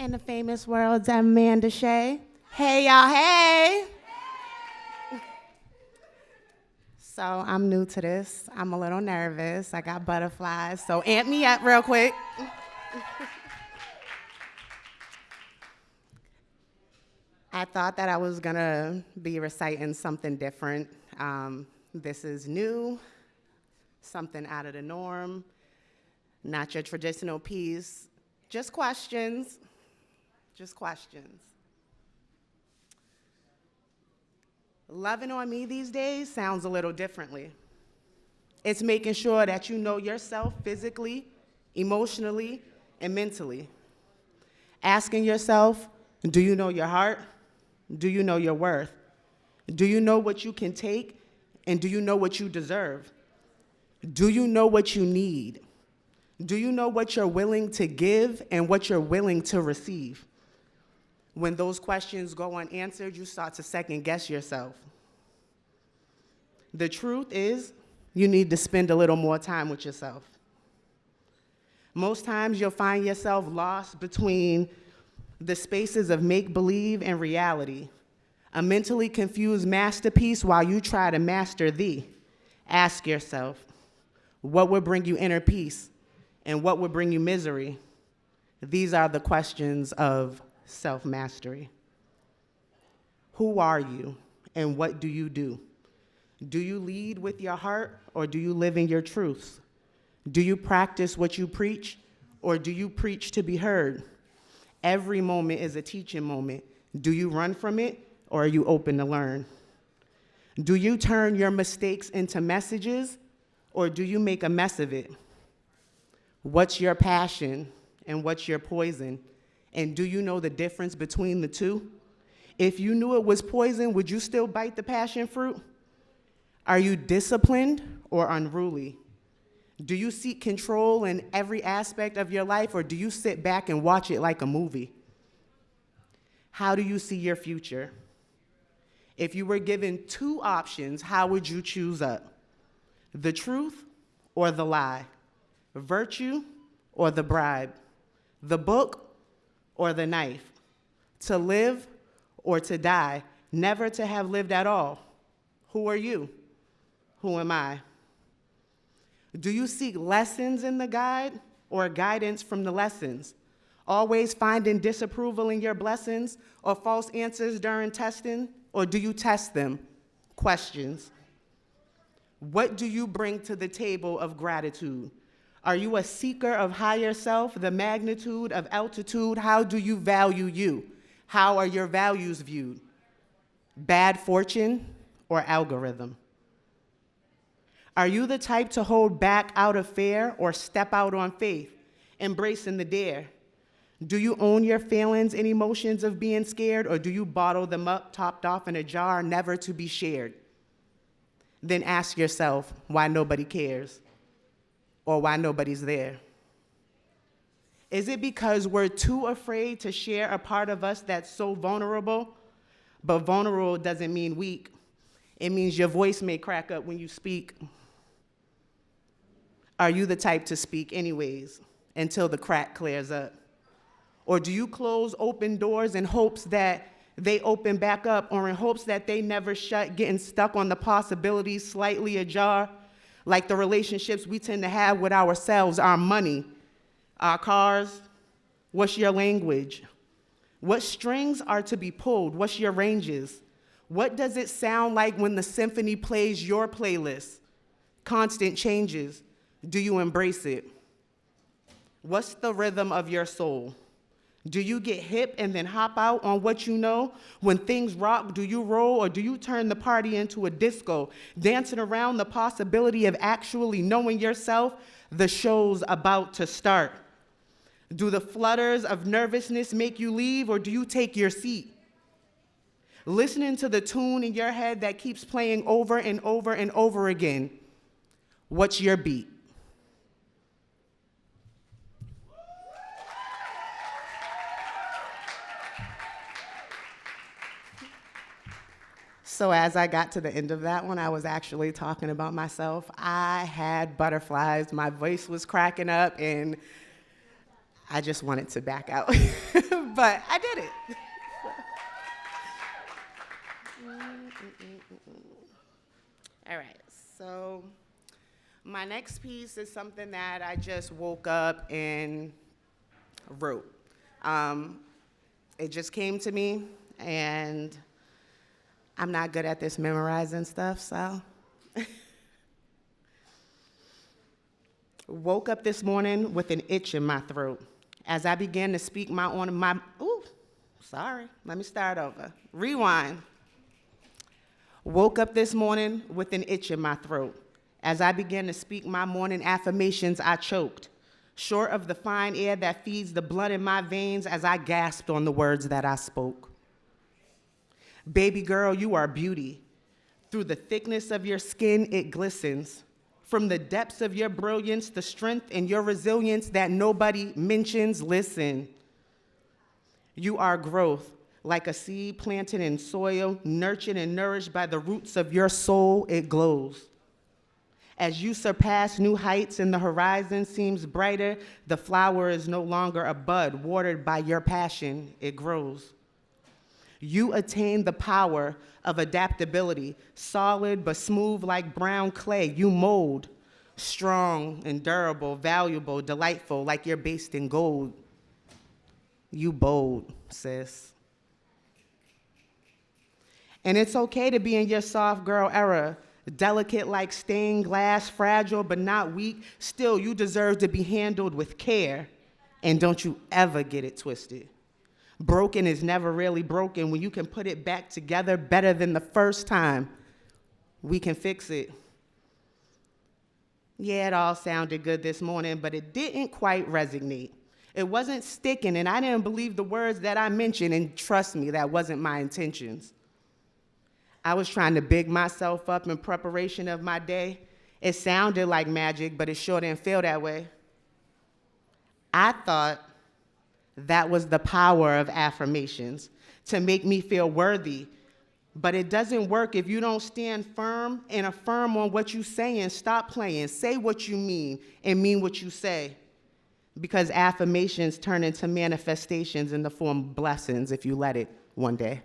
And the famous world's Amanda Shea. Hey, y'all, hey. So I'm new to this. I'm a little nervous. I got butterflies, so amp me up real quick. I thought that I was gonna be reciting something different. This is new, something out of the norm, not your traditional piece, just questions. Just questions. Loving on me these days sounds a little differently. It's making sure that you know yourself physically, emotionally, and mentally. Asking yourself, do you know your heart? Do you know your worth? Do you know what you can take? And do you know what you deserve? Do you know what you need? Do you know what you're willing to give and what you're willing to receive? When those questions go unanswered, you start to second guess yourself. The truth is, you need to spend a little more time with yourself. Most times you'll find yourself lost between the spaces of make-believe and reality, a mentally confused masterpiece while you try to master thee. Ask yourself, what would bring you inner peace and what would bring you misery? These are the questions of self-mastery. Who are you and what do you do? Do you lead with your heart or do you live in your truths? Do you practice what you preach or do you preach to be heard? Every moment is a teaching moment. Do you run from it or are you open to learn? Do you turn your mistakes into messages or do you make a mess of it? What's your passion and what's your poison? And do you know the difference between the two? If you knew it was poison, would you still bite the passion fruit? Are you disciplined or unruly? Do you seek control in every aspect of your life, or do you sit back and watch it like a movie? How do you see your future? If you were given two options, how would you choose up? The truth or the lie? Virtue or the bribe? The book or the knife? To live or to die? Never to have lived at all? Who are you? Who am I? Do you seek lessons in the guide or guidance from the lessons? Always finding disapproval in your blessings or false answers during testing? Or do you test them? Questions. What do you bring to the table of gratitude? Are you a seeker of higher self, the magnitude of altitude? How do you value you? How are your values viewed? Bad fortune or algorithm? Are you the type to hold back out of fear or step out on faith, embracing the dare? Do you own your feelings and emotions of being scared, or do you bottle them up, topped off in a jar, never to be shared? Then ask yourself why nobody cares or why nobody's there. Is it because we're too afraid to share a part of us that's so vulnerable? But vulnerable doesn't mean weak. It means your voice may crack up when you speak. Are you the type to speak anyways until the crack clears up? Or do you close open doors in hopes that they open back up, or in hopes that they never shut, getting stuck on the possibilities slightly ajar, like the relationships we tend to have with ourselves, our money, our cars? What's your language? What strings are to be pulled? What's your ranges? What does it sound like when the symphony plays your playlist? Constant changes. Do you embrace it? What's the rhythm of your soul? Do you get hip and then hop out on what you know? When things rock, do you roll, or do you turn the party into a disco, dancing around the possibility of actually knowing yourself? The show's about to start. Do the flutters of nervousness make you leave, or do you take your seat? Listening to the tune in your head that keeps playing over and over and over again. What's your beat? So as I got to the end of that one, I was actually talking about myself. I had butterflies, my voice was cracking up, and I just wanted to back out, but I did it. All right, so my next piece is something that I just woke up and wrote. It just came to me, and I'm not good at this memorizing stuff, so. Woke up this morning with an itch in my throat. As I began to speak let me start over. Rewind. Woke up this morning with an itch in my throat. As I began to speak my morning affirmations, I choked, short of the fine air that feeds the blood in my veins as I gasped on the words that I spoke. Baby girl, you are beauty. Through the thickness of your skin, it glistens. From the depths of your brilliance, the strength and your resilience that nobody mentions, listen. You are growth, like a seed planted in soil, nurtured and nourished by the roots of your soul, it glows. As you surpass new heights and the horizon seems brighter, the flower is no longer a bud, watered by your passion, it grows. You attain the power of adaptability, solid but smooth like brown clay. You mold, strong and durable, valuable, delightful, like you're based in gold. You bold, sis. And it's okay to be in your soft girl era, delicate like stained glass, fragile but not weak. Still, you deserve to be handled with care, and don't you ever get it twisted. Broken is never really broken when you can put it back together better than the first time. We can fix it. Yeah, it all sounded good this morning, but it didn't quite resonate. It wasn't sticking, and I didn't believe the words that I mentioned, and trust me, that wasn't my intentions. I was trying to big myself up in preparation of my day. It sounded like magic, but it sure didn't feel that way. I thought that was the power of affirmations, to make me feel worthy. But it doesn't work if you don't stand firm and affirm on what you say and stop playing. Say what you mean and mean what you say. Because affirmations turn into manifestations in the form of blessings if you let it one day.